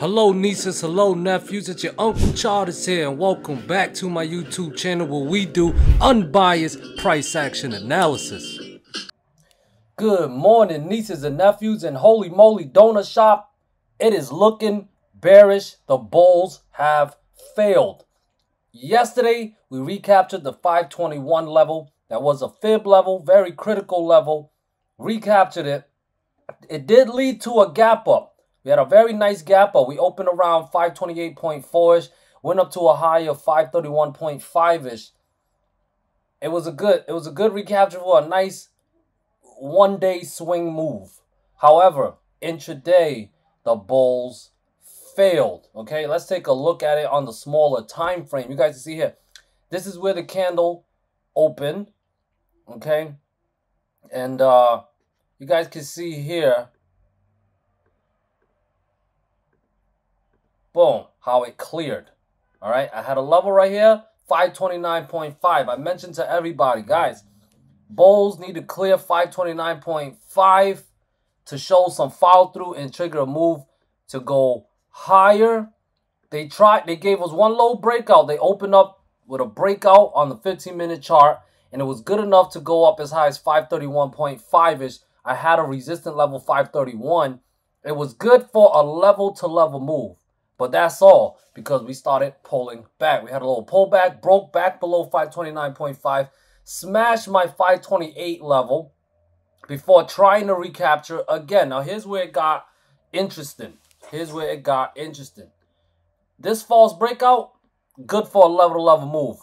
Hello nieces, hello nephews, it's your Uncle Charles here, and welcome back to my YouTube channel where we do unbiased price action analysis. Good morning nieces and nephews, and holy moly donut shop, it is looking bearish. The bulls have failed. Yesterday we recaptured the 521 level. That was a fib level, very critical level. Recaptured it. It did lead to a gap up. We had a very nice gap up. We opened around 528.4-ish, went up to a high of 531.5-ish. It was a good recapture for a nice one-day swing move. However, intraday, the bulls failed. Okay, let's take a look at it on the smaller time frame. You guys can see here. This is where the candle opened. Okay, and you guys can see here. Boom, how it cleared. All right, I had a level right here, 529.5. I mentioned to everybody, guys, bulls need to clear 529.5 to show some follow through and trigger a move to go higher. They gave us one low breakout. They opened up with a breakout on the 15-minute chart, and it was good enough to go up as high as 531.5-ish. I had a resistant level 531. It was good for a level to level move. But that's all, because we started pulling back. We had a little pullback, broke back below 529.5, smashed my 528 level before trying to recapture again. Now, here's where it got interesting. This false breakout, good for a level-to-level move,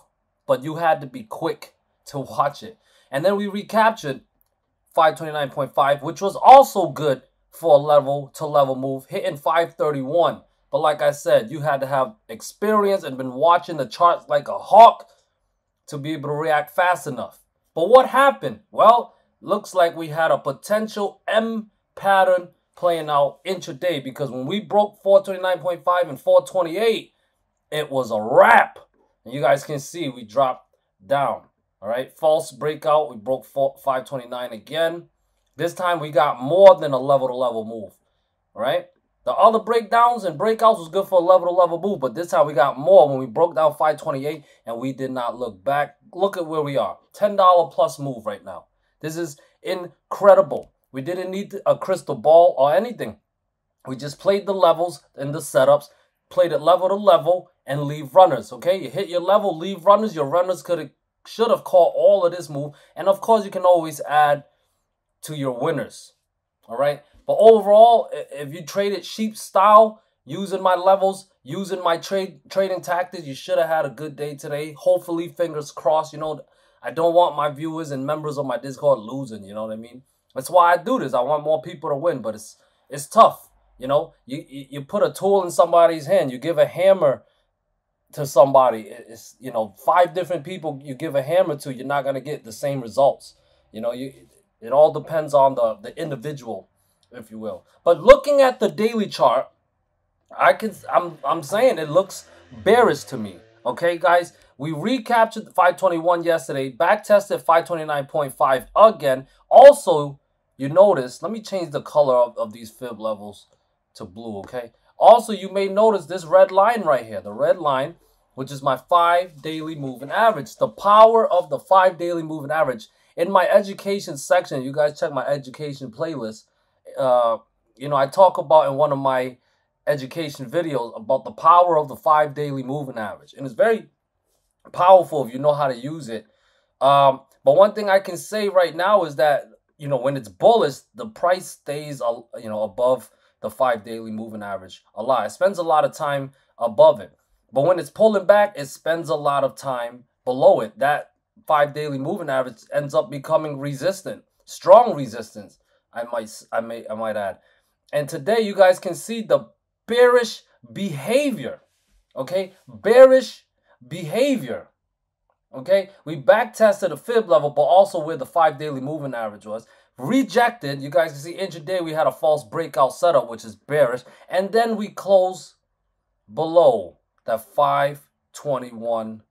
but you had to be quick to watch it. And then we recaptured 529.5, which was also good for a level-to-level move, hitting 531. But like I said, you had to have experience and been watching the charts like a hawk to be able to react fast enough. But what happened? Well, looks like we had a potential M pattern playing out intraday, because when we broke 429.5 and 428, it was a wrap. And you guys can see we dropped down. All right, false breakout. We broke 529 again. This time we got more than a level-to-level move. All right. The other breakdowns and breakouts was good for a level-to-level move, but this time we got more when we broke down 528 and we did not look back. Look at where we are. $10 plus move right now. This is incredible. We didn't need a crystal ball or anything. We just played the levels and the setups, played it level to level, and leave runners, okay? You hit your level, leave runners. Your runners should have caught all of this move. And, of course, you can always add to your winners, all right? But overall, if you traded sheep style, using my levels, using my trading tactics, you should have had a good day today. Hopefully, fingers crossed. You know, I don't want my viewers and members of my Discord losing. You know what I mean? That's why I do this. I want more people to win, but it's tough. You know, you put a tool in somebody's hand. You give a hammer to somebody. It's, you know, 5 different people you give a hammer to. You're not gonna get the same results. You know, it all depends on the individual, if you will. But looking at the daily chart, I'm saying it looks bearish to me. Okay, guys, we recaptured the 521 yesterday, back tested 529.5 again. Also, you notice, let me change the color of these fib levels to blue, okay? Also, you may notice this red line right here, the red line, which is my 5 daily moving average. The power of the 5 daily moving average. In my education section, you guys check my education playlist. You know, I talk about in one of my education videos about the power of the 5 daily moving average, and it's very powerful if you know how to use it. But one thing I can say right now is that, you know, when it's bullish, the price stays, you know, above the 5 daily moving average a lot. It spends a lot of time above it, but when it's pulling back, it spends a lot of time below it. That 5 daily moving average ends up becoming resistant, strong resistance, I might add. And today you guys can see the bearish behavior. Okay, bearish behavior. Okay, we back tested a fib level, but also where the 5 daily moving average was. Rejected. You guys can see intraday we had a false breakout setup, which is bearish, and then we close below that 521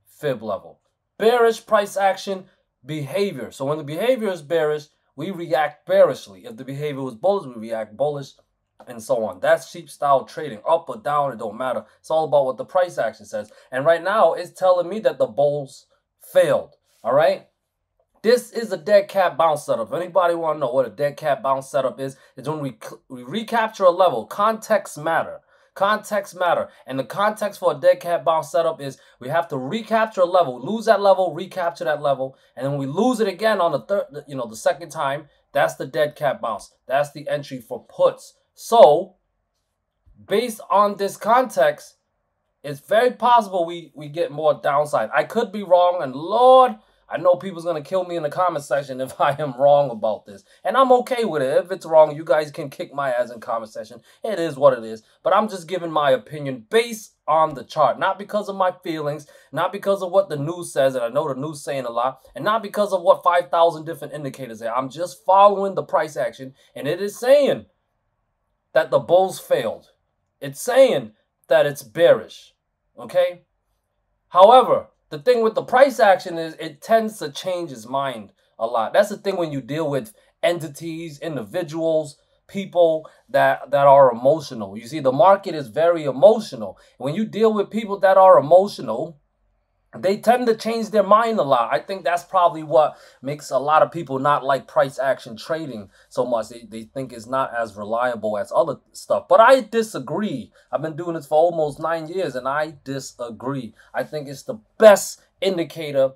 fib level. Bearish price action behavior. So when the behavior is bearish, we react bearishly. If the behavior was bullish, we react bullish. and so on. That's cheap style trading. Up or down, it don't matter. It's all about what the price action says. And right now, it's telling me that the bulls failed. All right? This is a dead cat bounce setup. If anybody want to know what a dead cat bounce setup is, it's when we recapture a level. Context matter. Context matter. And the context for a dead cat bounce setup is we have to recapture a level, lose that level, recapture that level, and then we lose it again on the the second time. That's the dead cat bounce. That's the entry for puts. So, based on this context, it's very possible we get more downside. I could be wrong, and Lord, I know people's going to kill me in the comment section if I am wrong about this. And I'm okay with it. If it's wrong, you guys can kick my ass in the comment section. It is what it is. But I'm just giving my opinion based on the chart. Not because of my feelings. Not because of what the news says. And I know the news saying a lot. And not because of what 5,000 different indicators say. I'm just following the price action. And it is saying that the bulls failed. It's saying that it's bearish. Okay? However, the thing with the price action is it tends to change its mind a lot. That's the thing when you deal with entities, individuals, people that are emotional. You see, the market is very emotional. When you deal with people that are emotional, they tend to change their mind a lot. I think that's probably what makes a lot of people not like price action trading so much. They think it's not as reliable as other stuff. But I disagree. I've been doing this for almost 9 years and I disagree. I think it's the best indicator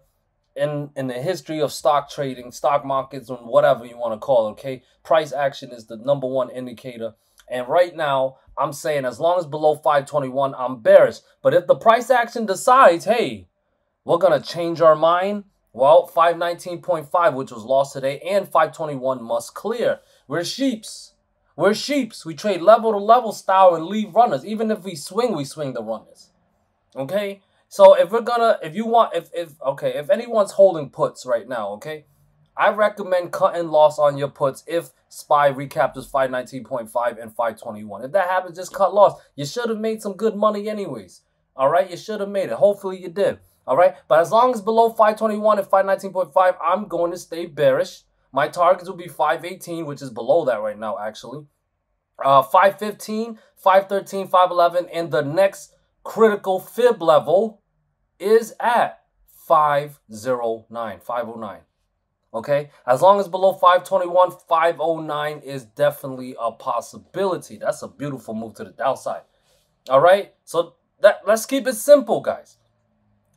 in the history of stock trading, stock markets, and whatever you want to call it, okay? Price action is the #1 indicator. And right now, I'm saying as long as below 521, I'm bearish. But if the price action decides, hey, we're going to change our mind, well, 519.5, which was lost today, and 521 must clear. We're sheeps. We're sheeps. We trade level to level style and leave runners. Even if we swing the runners. Okay? So if we're gonna, if anyone's holding puts right now, okay, I recommend cutting loss on your puts if SPY recaptures 519.5 and 521. If that happens, just cut loss. You should have made some good money anyways. All right, you should have made it. Hopefully you did. All right, but as long as below 521 and 519.5, I'm going to stay bearish. My targets will be 518, which is below that right now, actually. 515, 513, 511, and the next critical fib level is at 509, 509. Okay, as long as below 521, 509 is definitely a possibility. That's a beautiful move to the downside. All right, so let's keep it simple, guys.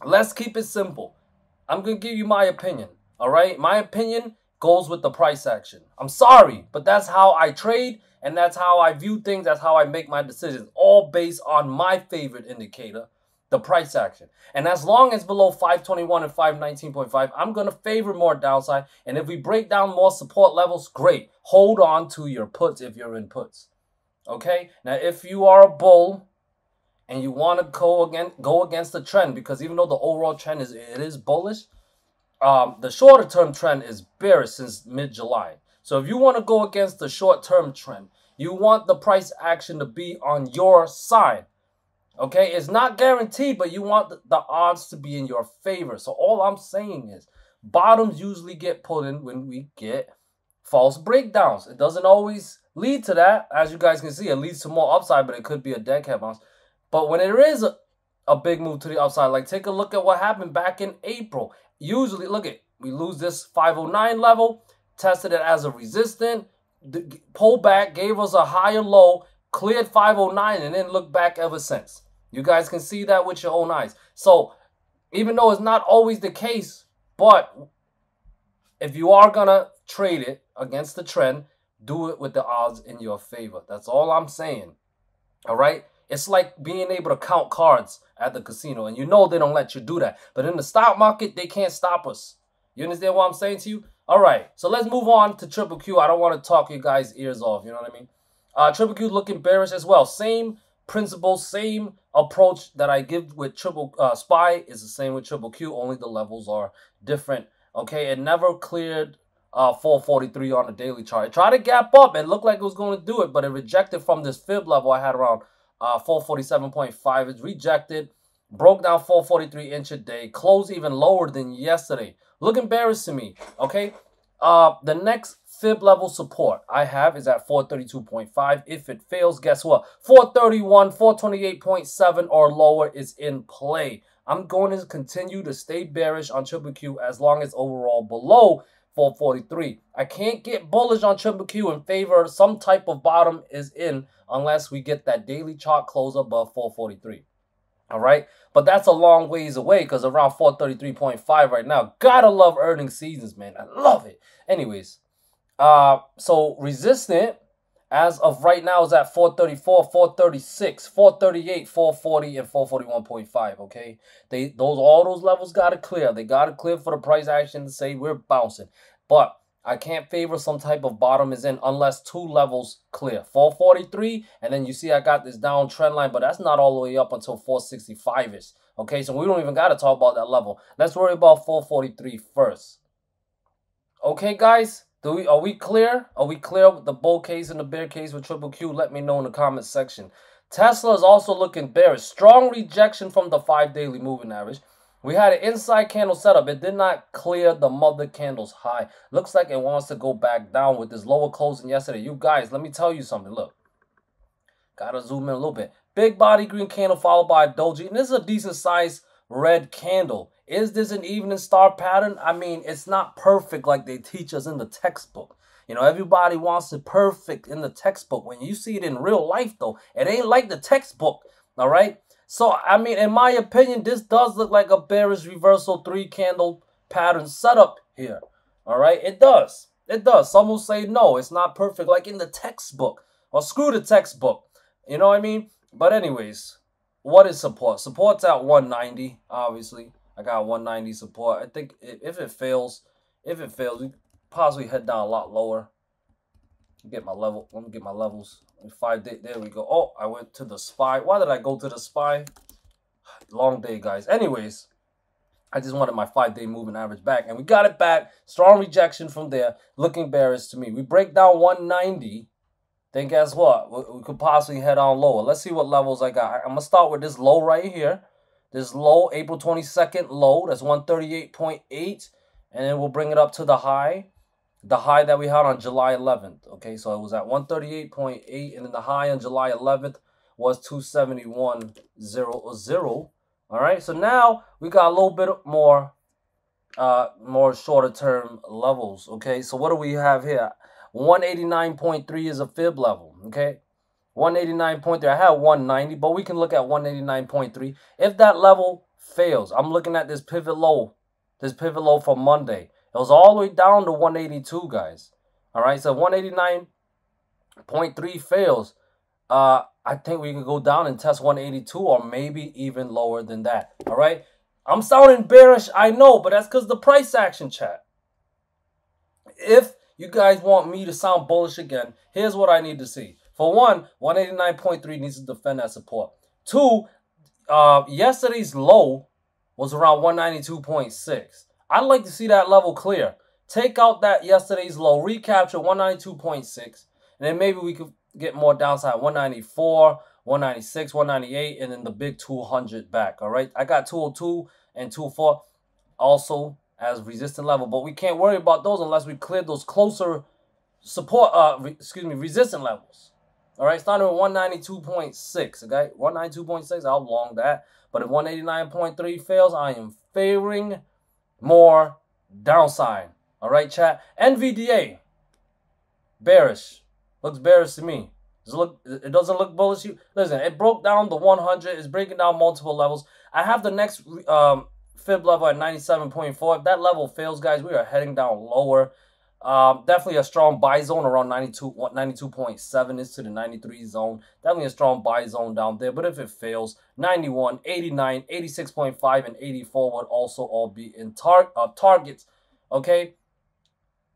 Let's keep it simple. I'm going to give you my opinion, all right? My opinion goes with the price action. I'm sorry, but that's how I trade, and that's how I view things. That's how I make my decisions, all based on my favorite indicator, the price action. And as long as below 521 and 519.5, I'm going to favor more downside. And if we break down more support levels, great. Hold on to your puts if you're in puts, okay? Now, if you are a bull, and you want to go against the trend, because even though the overall trend is bullish, the shorter term trend is bearish since mid-July. So if you want to go against the short term trend, you want the price action to be on your side. Okay, it's not guaranteed, but you want the odds to be in your favor. So all I'm saying is bottoms usually get put in when we get false breakdowns. It doesn't always lead to that. As you guys can see, it leads to more upside, but it could be a dead cat bounce. But when there is a big move to the upside, like take a look at what happened back in April. Usually, look at, we lose this 509 level, tested it as a resistance, pulled back, gave us a higher low, cleared 509, and then looked back ever since. You guys can see that with your own eyes. So, even though it's not always the case, but if you are going to trade it against the trend, do it with the odds in your favor. That's all I'm saying. All right? It's like being able to count cards at the casino. And you know they don't let you do that. But in the stock market, they can't stop us. You understand what I'm saying to you? All right. So let's move on to Triple Q. I don't want to talk you guys' ears off. You know what I mean? Triple Q looking bearish as well. Same principle, same approach that I give with SPY is the same with Triple Q. Only the levels are different. Okay. It never cleared 443 on the daily chart. It tried to gap up and looked like it was going to do it. But it rejected from this fib level I had around 447.5. It's rejected, broke down 443 inch a day, closed even lower than yesterday. Looking bearish to me, okay? The next fib level support I have is at 432.5. If it fails, guess what? 431, 428.7 or lower is in play. I'm going to continue to stay bearish on Triple Q as long as overall below 443. I can't get bullish on Triple Q in favor of some type of bottom is in unless we get that daily chart close above 443. All right, but that's a long ways away because around 433.5 right now. Gotta love earnings seasons, man. I love it. Anyways, so resistant as of right now is at 434, 436, 438, 440, and 441.5. Okay, all those levels gotta clear. They gotta clear for the price action to say we're bouncing, but I can't favor some type of bottom is in unless two levels clear. 443, and then you see I got this down trend line, but that's not all the way up until 465-ish. Okay, so we don't even got to talk about that level. Let's worry about 443 first. Okay, guys, are we clear? Are we clear with the bull case and the bear case with Triple Q? Let me know in the comment section. Tesla is also looking bearish. Strong rejection from the 5 daily moving average. We had an inside candle setup. It did not clear the mother candle's high. Looks like it wants to go back down with this lower closing yesterday. You guys, let me tell you something. Look. Gotta zoom in a little bit. Big body green candle followed by a doji. And this is a decent size red candle. Is this an evening star pattern? I mean, it's not perfect like they teach us in the textbook. You know, everybody wants it perfect in the textbook. When you see it in real life, though, it ain't like the textbook. All right? So, I mean, in my opinion, this does look like a bearish reversal 3-candle pattern setup here. All right? It does. It does. Some will say, no, it's not perfect like in the textbook. Or screw the textbook. You know what I mean? But anyways, what is support? Support's at 190, obviously. I got 190 support. I think if it fails, we possibly head down a lot lower. Get my level. Let me get my levels. 5 day. There we go. Oh, I went to the SPY. Why did I go to the SPY? Long day, guys. Anyways, I just wanted my 5-day moving average back, and we got it back. Strong rejection from there. Looking bearish to me. We break down 190. Then guess what? We could possibly head on lower. Let's see what levels I got. I'm gonna start with this low right here. This low, April 22nd low. That's 138.8, and then we'll bring it up to the high. The high that we had on July 11th. Okay, so it was at 138.8, and then the high on July 11th was 271.00. All right, so now we got a little bit more shorter term levels. Okay, so what do we have here? 189.3 is a fib level. Okay, 189.3. I had 190, but we can look at 189.3. If that level fails, I'm looking at this pivot low. This pivot low for Monday. It was all the way down to 182, guys. All right, so 189.3 fails. I think we could go down and test 182 or maybe even lower than that. All right, I'm sounding bearish, I know, but that's because the price action, chat. If you guys want me to sound bullish again, here's what I need to see. For one, 189.3 needs to defend that support. Two, yesterday's low was around 192.6. I'd like to see that level clear. Take out that yesterday's low, recapture 192.6, and then maybe we could get more downside, 194, 196, 198, and then the big 200 back, all right? I got 202 and 204 also as resistant level, but we can't worry about those unless we clear those closer support, resistant levels. All right, starting with 192.6, okay? 192.6, I'll long that. But if 189.3 fails, I am favoring more downside. All right, chat. NVDA, bearish. Looks bearish to me. It doesn't look bullish. Listen, it broke down the 100. It's breaking down multiple levels. I have the next fib level at 97.4. If that level fails, guys, we are heading down lower. Definitely a strong buy zone around 92.7 is to the 93 zone. Definitely a strong buy zone down there. But if it fails, 91, 89, 86.5, and 84 would also all be in targets. Okay,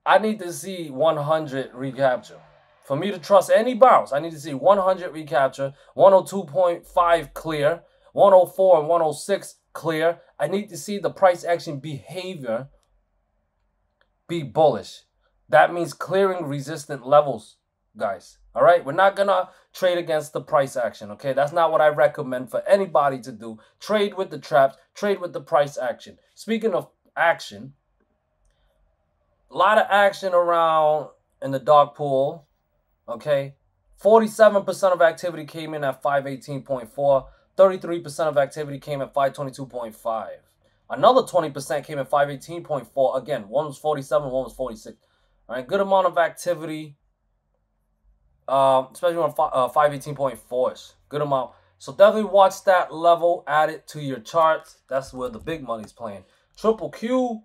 I need to see 100 recapture. For me to trust any bounce, I need to see 100 recapture, 102.5 clear, 104 and 106 clear. I need to see the price action behavior be bullish. That means clearing resistant levels, guys. All right, we're not gonna trade against the price action. Okay, that's not what I recommend for anybody to do. Trade with the traps, trade with the price action. Speaking of action, A lot of action around in the dark pool. Okay. 47% of activity came in at 518.4. 33% of activity came at 522.5. Another 20% came at 518.4. Again, one was 47, one was 46. All right, good amount of activity, especially on 518.4. Good amount. So definitely watch that level, add it to your charts. That's where the big money's playing. Triple Q,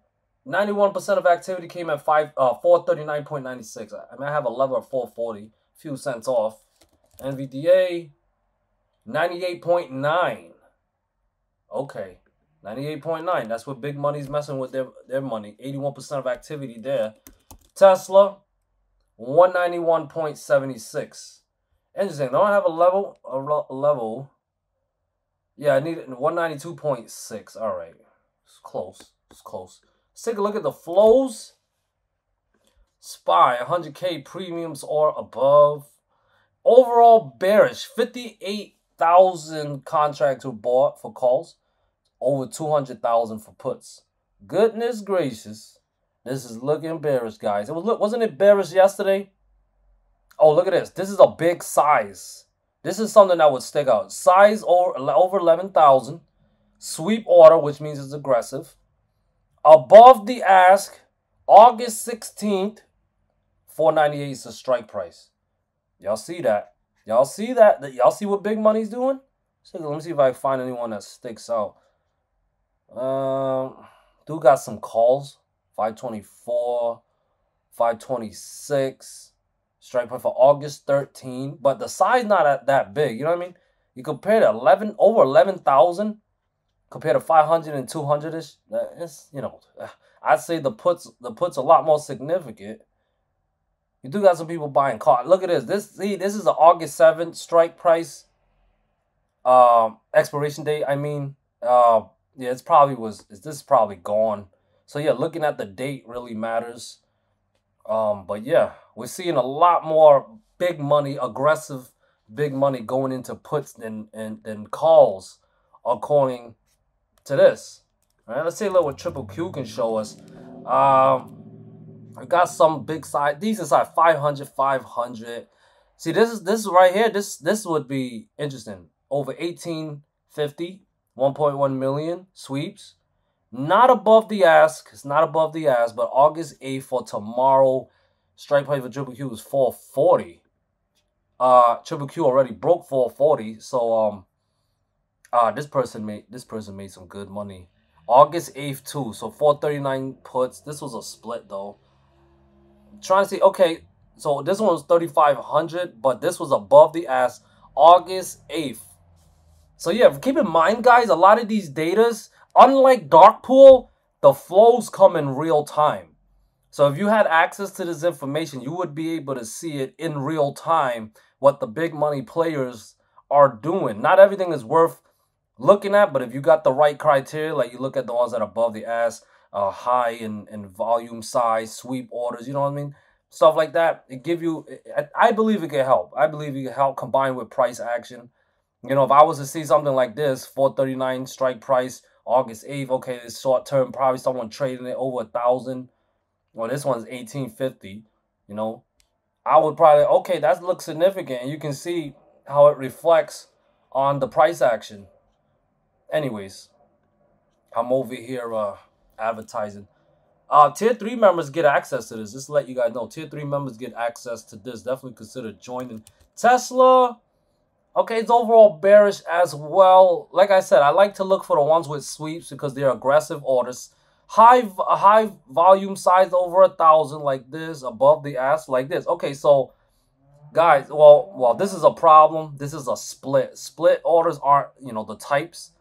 91% of activity came at 439.96. I mean, I have a level of 440, few cents off. NVDA, 98.9. Okay, 98.9. That's what big money's messing with their money. 81% of activity there. Tesla, 191.76. Interesting. Don't have a level. Yeah, I need it 192.6. All right, it's close. It's close. Let's take a look at the flows. SPY, 100K premiums or above. Overall bearish, 58,000 contracts were bought for calls, over 200,000 for puts. Goodness gracious, this is looking bearish, guys. Wasn't it bearish yesterday? Oh, look at this. This is a big size. This is something that would stick out. Size over 11,000. Sweep order, which means it's aggressive. Above the ask, August 16th, 498 is the strike price. Y'all see that? Y'all see that? Y'all see what big money's doing? So let me see if I can find anyone that sticks out. Dude got some calls. 524, 526. Strike price for August 13. But the size not that big. You know what I mean? You compare to over 11,000 compared to 500 and 200-ish. It's, you know, I'd say the puts a lot more significant. You do got some people buying calls. Look at this. This is the August 7th strike price. Expiration date. I mean, yeah, this is probably gone. So yeah, looking at the date really matters. But yeah, we're seeing a lot more big money, aggressive big money going into puts than calls, according to this. All right, let's take a look what Triple Q can show us. I got some big side, decent side, 500, 500. See, this is right here. This would be interesting. Over 1850, 1.1 million sweeps. Not above the ask. It's not above the ask, but August 8th for tomorrow. Strike price for Triple Q is 440. Triple Q already broke 440. So this person made some good money. August 8th too. So 439 puts. This was a split though. Trying to see, okay, so this one was 3,500, but this was above the ask, August 8th. So yeah, keep in mind, guys, a lot of these datas, unlike dark pool, the flows come in real time. So if you had access to this information, you would be able to see it in real time, what the big money players are doing. Not everything is worth looking at, but if you got the right criteria, like you look at the ones that are above the ask, high in volume, size, sweep orders, you know what I mean? Stuff like that. It give you, I believe it can help. I believe it can help combine with price action. You know, if I was to see something like this, 439 strike price, August 8th, okay, it's short term, probably someone trading it over 1,000. Well, this one's 1850, you know. I would probably, okay, that looks significant. And you can see how it reflects on the price action. Anyways, I'm over here advertising. Tier 3 members get access to this. Just to let you guys know, Tier 3 members get access to this. Definitely consider joining. Tesla, okay, it's overall bearish as well. Like I said, I like to look for the ones with sweeps because they're aggressive orders. High volume size over 1,000 like this, above the ask like this. Okay, so guys, well, this is a problem. This is a split. Split orders aren't, you know, the types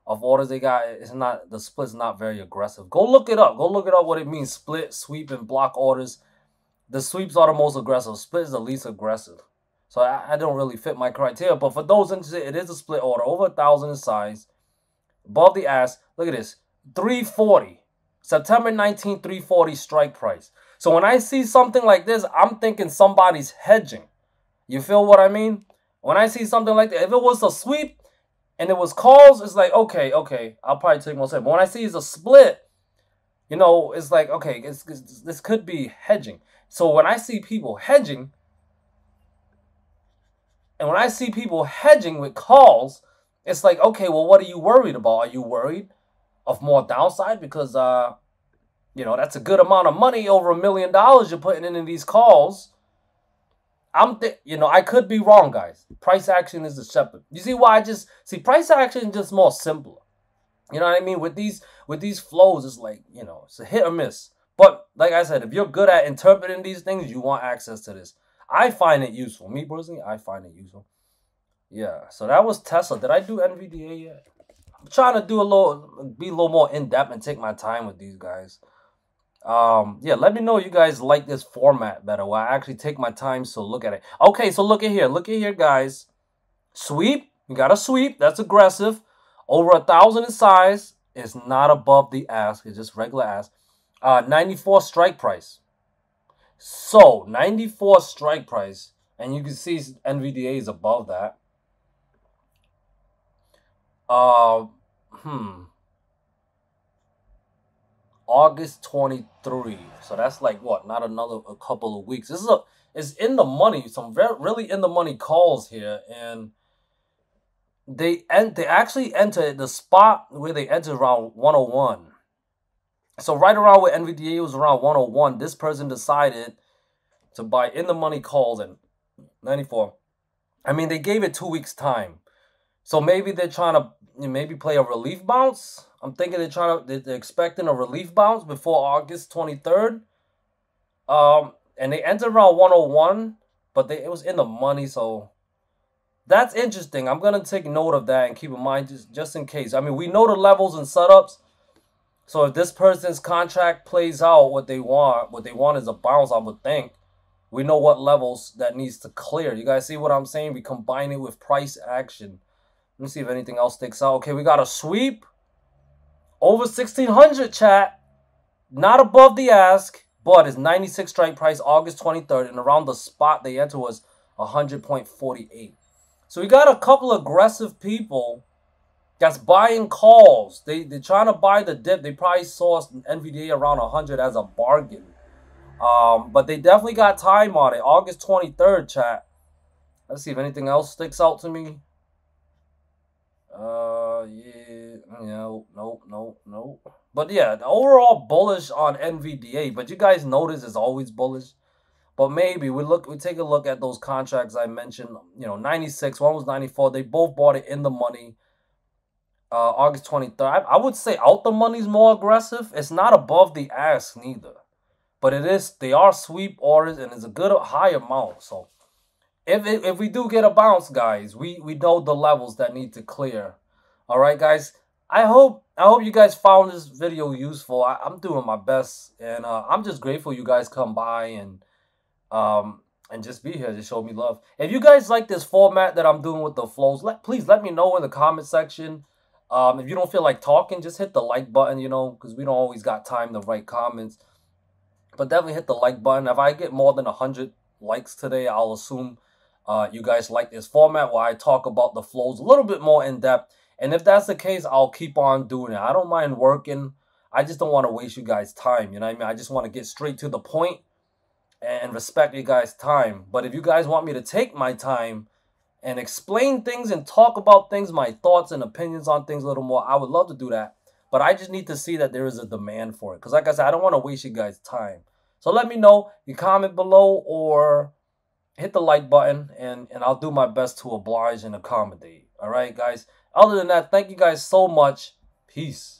of orders they got. It's not, the split's not very aggressive. Go look it up. Go look it up what it means. Split, sweep, and block orders. The sweeps are the most aggressive. Split is the least aggressive. So I don't really fit my criteria. But for those interested, it is a split order. Over 1,000 in size. Above the ask. Look at this. 340. September 19th, 340 strike price. So when I see something like this, I'm thinking somebody's hedging. You feel what I mean? When I see something like that, if it was a sweep and it was calls, it's like, okay, I'll probably take more. But when I see it's a split, You know, it's like, okay, this could be hedging. So when I see people hedging, and when I see people hedging with calls, it's like, okay, well, what are you worried about? Are you worried of more downside? Because, you know, that's a good amount of money, over $1 million you're putting in these calls. You know, I could be wrong, guys. Price action is deceptive. You see why price action is just more simpler. You know what I mean? With these flows, it's like, you know, it's a hit or miss. But like I said, if you're good at interpreting these things, you want access to this. I find it useful. Me personally, I find it useful. Yeah. So that was Tesla. Did I do NVDA yet? I'm trying to be a little more in depth and take my time with these guys. Yeah, let me know you guys like this format better, where I actually take my time to look at it. Okay, so look at here, guys. Sweep, we got a sweep. That's aggressive. Over 1,000 in size. It's not above the ask. It's just regular ask. 94 strike price. So 94 strike price, and you can see NVDA is above that. August 23. So that's like what? Not a couple of weeks. It's in the money. Some really in the money calls here, and they actually entered the spot where they entered around 101. So right around where NVDA was around 101, this person decided to buy in the money calls at 94. I mean, they gave it 2 weeks time. So maybe they're trying to play a relief bounce. I'm thinking they're expecting a relief bounce before August 23rd. And they entered around 101, but it was in the money, so that's interesting. I'm gonna take note of that and keep in mind just in case. I mean, we know the levels and setups. So if this person's contract plays out what they want is a bounce, I would think. We know what levels that needs to clear. You guys see what I'm saying? We combine it with price action. Let me see if anything else sticks out. Okay, we got a sweep. Over 1,600, chat. Not above the ask, but it's 96 strike price, August 23rd. And around the spot they entered was 100.48. So we got a couple of aggressive people that's buying calls. They're trying to buy the dip. They probably saw NVDA around 100 as a bargain. But they definitely got time on it. August 23rd, chat. Let's see if anything else sticks out to me. Yeah, no. But yeah, overall bullish on NVDA. But you guys notice it's always bullish. But maybe we take a look at those contracts I mentioned. You know, 96, one was 94. They both bought it in the money. August 23rd. I would say out the money's more aggressive. It's not above the ask neither. But they are sweep orders, and it's a good high amount. So if we do get a bounce, guys, we know the levels that need to clear. All right, guys. I hope you guys found this video useful. I'm doing my best, and I'm just grateful you guys come by and just be here to show me love. If you guys like this format that I'm doing with the flows, please let me know in the comment section. If you don't feel like talking, just hit the like button, you know, because we don't always got time to write comments. But definitely hit the like button. If I get more than 100 likes today, I'll assume you guys like this format where I talk about the flows a little bit more in depth. And if that's the case, I'll keep on doing it. I don't mind working. I just don't want to waste you guys' time. You know what I mean? I just want to get straight to the point and respect you guys' time. But if you guys want me to take my time and explain things and talk about things, my thoughts and opinions on things a little more, I would love to do that. But I just need to see that there is a demand for it. Because like I said, I don't want to waste you guys' time. So let me know. You comment below or hit the like button. And I'll do my best to oblige and accommodate. All right, guys. Other than that, thank you guys so much. Peace.